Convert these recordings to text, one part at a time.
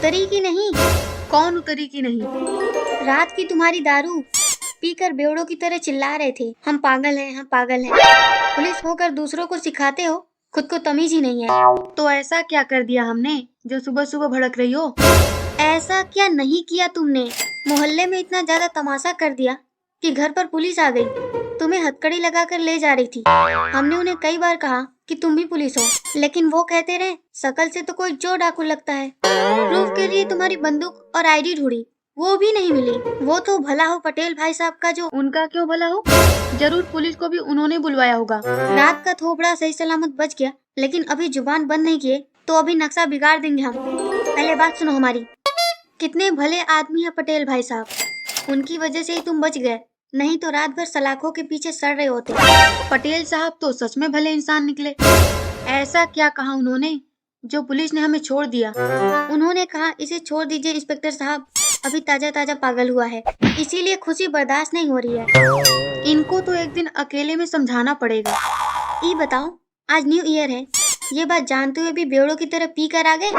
उतरी कि नहीं? कौन उतरी की नहीं? रात की तुम्हारी दारू पीकर बेवड़ों की तरह चिल्ला रहे थे, हम पागल हैं, हम पागल हैं। पुलिस होकर दूसरों को सिखाते हो, खुद को तमीज ही नहीं है। तो ऐसा क्या कर दिया हमने जो सुबह सुबह भड़क रही हो? ऐसा क्या नहीं किया तुमने? मोहल्ले में इतना ज्यादा तमाशा कर दिया कि घर पर पुलिस आ गई, तुम्हें हथकड़ी लगाकर ले जा रही थी। हमने उन्हें कई बार कहा कि तुम भी पुलिस हो, लेकिन वो कहते रहे शकल से तो कोई चोर डाकू लगता है। प्रूफ के लिए तुम्हारी बंदूक और आईडी ढूंढी, वो भी नहीं मिली। वो तो भला हो पटेल भाई साहब का जो। उनका क्यों भला हो? जरूर पुलिस को भी उन्होंने बुलवाया होगा। रात का थोपड़ा सही सलामत बच गया, लेकिन अभी जुबान बंद नहीं किए तो अभी नक्शा बिगाड़ देंगे हम। पहले बात सुनो हमारी। कितने भले आदमी है पटेल भाई साहब, उनकी वजह से ही तुम बच गए, नहीं तो रात भर सलाखों के पीछे सड़ रहे होते। पटेल साहब तो सच में भले इंसान निकले। ऐसा क्या कहा उन्होंने जो पुलिस ने हमें छोड़ दिया? उन्होंने कहा इसे छोड़ दीजिए इंस्पेक्टर साहब, अभी ताजा ताजा पागल हुआ है, इसीलिए खुशी बर्दाश्त नहीं हो रही है। इनको तो एक दिन अकेले में समझाना पड़ेगा। ये बताओ, आज न्यू ईयर है, ये बात जानते हुए भी बेवड़ों की तरह पी कर आ गए।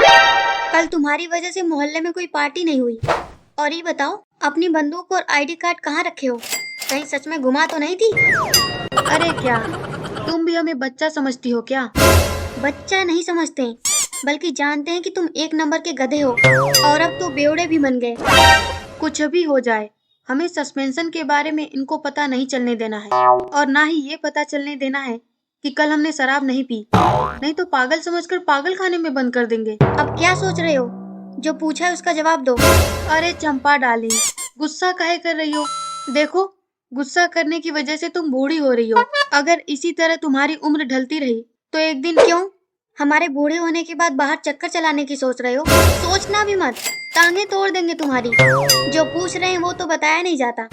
कल तुम्हारी वजह से मोहल्ले में कोई पार्टी नहीं हुई। और ये बताओ, अपनी बंदूक और आईडी कार्ड कहाँ रखे हो? कहीं सच में गुमा तो नहीं थी? अरे क्या तुम भी हमें बच्चा समझती हो क्या? बच्चा नहीं समझते, बल्कि जानते हैं कि तुम एक नंबर के गधे हो, और अब तो बेवड़े भी बन गए। कुछ भी हो जाए, हमें सस्पेंशन के बारे में इनको पता नहीं चलने देना है, और ना ही ये पता चलने देना है कि कल हमने शराब नहीं पी, नहीं तो पागल समझकर पागल खाने में बंद कर देंगे। अब क्या सोच रहे हो? जो पूछा है उसका जवाब दो। अरे चंपा डार्लिंग, गुस्सा काहे कर रही हो? देखो, गुस्सा करने की वजह से तुम बूढ़ी हो रही हो। अगर इसी तरह तुम्हारी उम्र ढलती रही तो एक दिन। क्यों? हमारे बूढ़े होने के बाद बाहर चक्कर चलाने की सोच रहे हो? सोचना भी मत, टांगे तोड़ देंगे तुम्हारी। जो पूछ रहे हैं वो तो बताया नहीं जाता।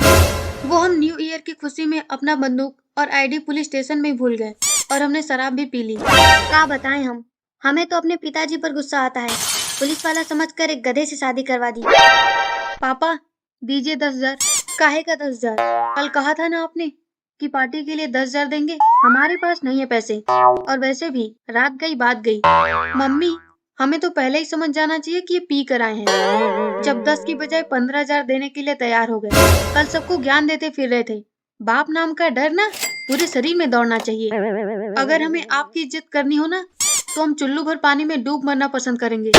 वो हम न्यू ईयर की खुशी में अपना बंदूक और आईडी पुलिस स्टेशन में भूल गए, और हमने शराब भी पी ली। क्या बताएं हम, हमें तो अपने पिताजी पर गुस्सा आता है, पुलिस वाला समझकर एक गधे से शादी करवा दी। पापा दीजिए 10,000। काहे का 10,000? कल कहा था ना आपने कि पार्टी के लिए 10,000 देंगे। हमारे पास नहीं है पैसे, और वैसे भी रात गई बात गई। मम्मी, हमें तो पहले ही समझ जाना चाहिए कि ये पी कर आए हैं, जब 10 की बजाय 15,000 देने के लिए तैयार हो गए। कल सबको ज्ञान देते फिर रहे थे। बाप नाम का डर ना पूरे शरीर में दौड़ना चाहिए। अगर हमें आपकी इज्जत करनी हो ना, तो हम चुल्लू भर पानी में डूब मरना पसंद करेंगे।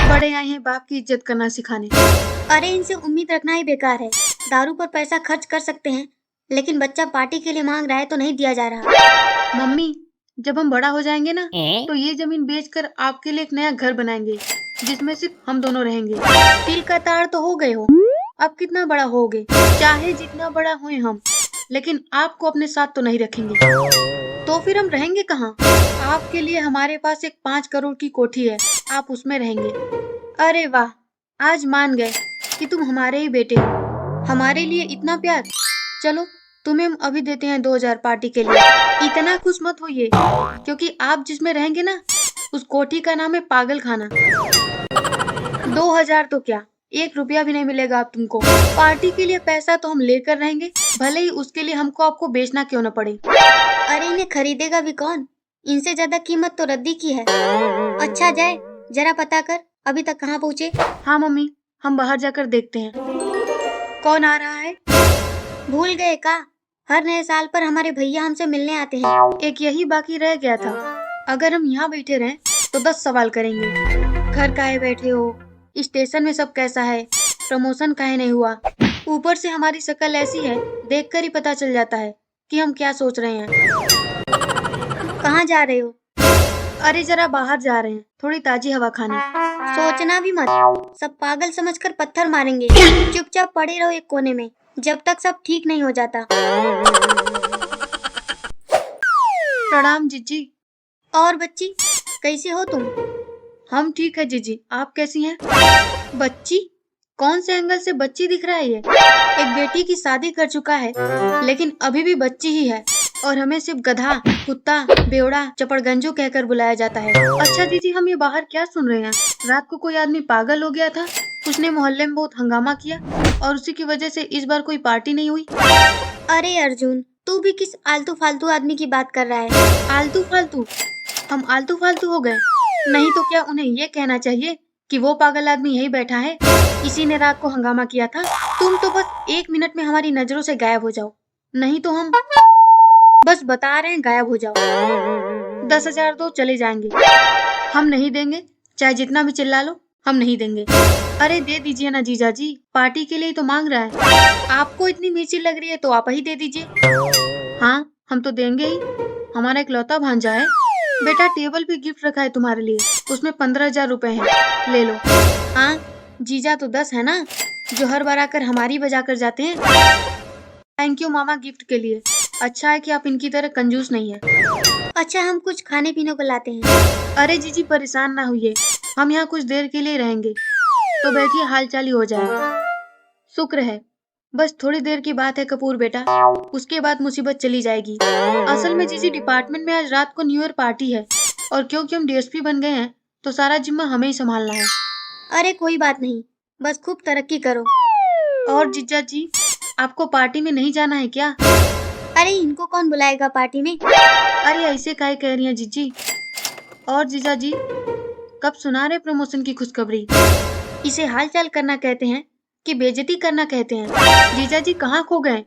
बड़े आए हैं बाप की इज्जत करना सिखाने। अरे इनसे उम्मीद रखना ही बेकार है। दारू पर पैसा खर्च कर सकते हैं, लेकिन बच्चा पार्टी के लिए मांग रहा है तो नहीं दिया जा रहा। मम्मी, जब हम बड़ा हो जाएंगे ना, तो ये जमीन बेचकर आपके लिए एक नया घर बनाएंगे, जिसमें सिर्फ हम दोनों रहेंगे। तिल का ताड़ तो हो गए हो, अब कितना बड़ा होगे? चाहे जितना बड़ा हुए हम, लेकिन आपको अपने साथ तो नहीं रखेंगे। तो फिर हम रहेंगे कहाँ? आपके लिए हमारे पास एक 5 करोड़ की कोठी है, आप उसमें रहेंगे। अरे वाह, आज मान गए कि तुम हमारे ही बेटे हो। हमारे लिए इतना प्यार। चलो, तुम्हें हम अभी देते हैं 2,000 पार्टी के लिए। इतना खुश मत होइए, क्योंकि आप जिसमें रहेंगे ना, उस कोठी का नाम है पागल खाना। 2,000 तो क्या, 1 रुपया भी नहीं मिलेगा आप तुमको। पार्टी के लिए पैसा तो हम लेकर रहेंगे, भले ही उसके लिए हमको आपको बेचना क्यों न पड़े। अरे इन्हें खरीदेगा भी कौन? इनसे ज्यादा कीमत तो रद्दी की है। अच्छा जाए, जरा पता कर अभी तक कहाँ पहुँचे। हाँ मम्मी, हम बाहर जाकर देखते हैं। कौन आ रहा है? भूल गए का? हर नए साल पर हमारे भैया हमसे मिलने आते हैं। एक यही बाकी रह गया था। अगर हम यहाँ बैठे रहें तो 10 सवाल करेंगे। घर काहे बैठे हो? स्टेशन में सब कैसा है? प्रमोशन काहे नहीं हुआ? ऊपर से हमारी शक्ल ऐसी है, देखकर ही पता चल जाता है कि हम क्या सोच रहे हैं। कहाँ जा रहे हो? अरे जरा बाहर जा रहे हैं, थोड़ी ताजी हवा खाने। सोचना भी मत, सब पागल समझकर पत्थर मारेंगे। चुपचाप पड़े रहो एक कोने में, जब तक सब ठीक नहीं हो जाता। प्रणाम जीजी। और बच्ची, कैसे हो तुम? हम ठीक है जीजी, आप कैसी हैं? बच्ची? कौन से एंगल से बच्ची दिख रहा है ये? एक बेटी की शादी कर चुका है, लेकिन अभी भी बच्ची ही है, और हमें सिर्फ गधा, कुत्ता, बेवड़ा, चपड़गंजू कहकर बुलाया जाता है। अच्छा दीदी, हम ये बाहर क्या सुन रहे हैं? रात को कोई आदमी पागल हो गया था, उसने मोहल्ले में बहुत हंगामा किया, और उसी की वजह से इस बार कोई पार्टी नहीं हुई। अरे अर्जुन, तू भी किस आलतू फालतू आदमी की बात कर रहा है? आलतू फालतू? हम आलतू फालतू हो गए? नहीं तो क्या उन्हें ये कहना चाहिए कि वो पागल आदमी यही बैठा है, इसी ने रात को हंगामा किया था। तुम तो बस 1 मिनट में हमारी नजरों से गायब हो जाओ, नहीं तो हम बस बता रहे हैं गायब हो जाओ। 10,000 दो, चले जाएंगे। हम नहीं देंगे, चाहे जितना भी चिल्ला लो, हम नहीं देंगे। अरे दे दीजिए ना जीजा जी, पार्टी के लिए तो मांग रहा है। आपको इतनी मिर्ची लग रही है तो आप ही दे दीजिए। हाँ, हम तो देंगे ही, हमारा इकलौता भांजा है। बेटा टेबल पे गिफ्ट रखा है तुम्हारे लिए, उसमें 15,000 रुपए हैं, ले लो। हाँ, जीजा तो 10 है ना, जो हर बार आकर हमारी बजा कर जाते हैं। थैंक यू मामा गिफ्ट के लिए, अच्छा है कि आप इनकी तरह कंजूस नहीं है। अच्छा, हम कुछ खाने पीने को लाते हैं। अरे जीजी परेशान ना हुई, हम यहाँ कुछ देर के लिए रहेंगे, तो बैठिए हाल चाल ही हो जाए। शुक्र है, बस थोड़ी देर की बात है कपूर बेटा, उसके बाद मुसीबत चली जाएगी। असल में जीजी डिपार्टमेंट में आज रात को न्यू ईयर पार्टी है, और क्योंकि हम डीएसपी बन गए हैं तो सारा जिम्मा हमें ही संभालना है। अरे कोई बात नहीं, बस खूब तरक्की करो। और जीजा जी, आपको पार्टी में नहीं जाना है क्या? अरे इनको कौन बुलाएगा पार्टी में? अरे ऐसे काहे कह रही हैं जीजी? और जीजा जी, कब सुना रहे प्रमोशन की खुशखबरी? इसे हालचाल करना कहते हैं कि बेइज्जती करना कहते हैं? जीजा जी कहाँ खो गए?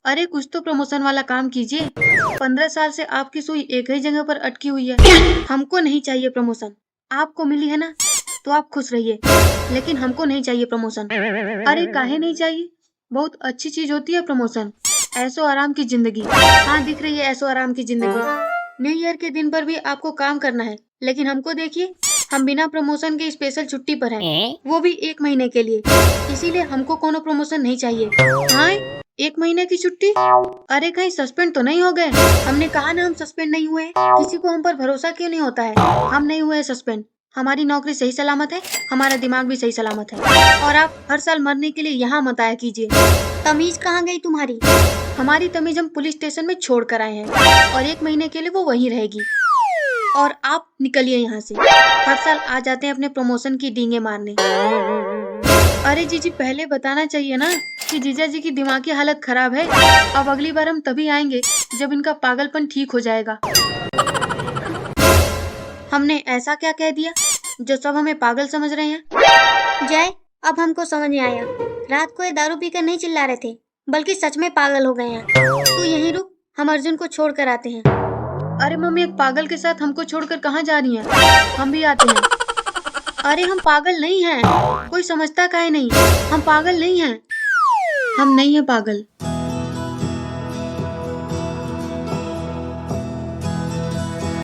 अरे कुछ तो प्रमोशन वाला काम कीजिए। 15 साल से आपकी सुई एक ही जगह पर अटकी हुई है। हमको नहीं चाहिए प्रमोशन, आपको मिली है ना तो आप खुश रहिए, लेकिन हमको नहीं चाहिए प्रमोशन। अरे काहे नहीं चाहिए, बहुत अच्छी चीज होती है प्रमोशन, ऐशो आराम की जिंदगी। हाँ दिख रही है ऐशो आराम की जिंदगी। न्यू ईयर के दिन पर भी आपको काम करना है, लेकिन हमको देखिए, हम बिना प्रमोशन के स्पेशल छुट्टी पर हैं, वो भी 1 महीने के लिए। इसीलिए हमको कोनो प्रमोशन नहीं चाहिए। हाँ, 1 महीने की छुट्टी? अरे कहीं सस्पेंड तो नहीं हो गए? हमने कहा ना हम सस्पेंड नहीं हुए। किसी को हम पर भरोसा क्यों नहीं होता है? हम नहीं हुए सस्पेंड, हमारी नौकरी सही सलामत है, हमारा दिमाग भी सही सलामत है। और आप हर साल मरने के लिए यहाँ मत आया कीजिए। तमीज कहाँ गई तुम्हारी? हमारी तमीज हम पुलिस स्टेशन में छोड़ कर आए हैं, और 1 महीने के लिए वो वहीं रहेगी। और आप निकलिए यहाँ से, हर साल आ जाते हैं अपने प्रमोशन की डींगे मारने। अरे जीजी पहले बताना चाहिए ना कि जीजा जी की दिमागी हालत खराब है। अब अगली बार हम तभी आएंगे जब इनका पागलपन ठीक हो जाएगा। हमने ऐसा क्या कह दिया जो सब हमें पागल समझ रहे हैं? जय, अब हमको समझ में आया, रात को ये दारू पीकर नहीं चिल्ला रहे थे, बल्कि सच में पागल हो गए हैं। तू यहीं रुक, हम अर्जुन को छोड़ कर आते हैं। अरे मम्मी, एक पागल के साथ हमको छोड़कर कहाँ जा रही हैं? हम भी आते हैं। अरे हम पागल नहीं हैं, कोई समझता काहे नहीं, हम पागल नहीं हैं, हम नहीं हैं पागल।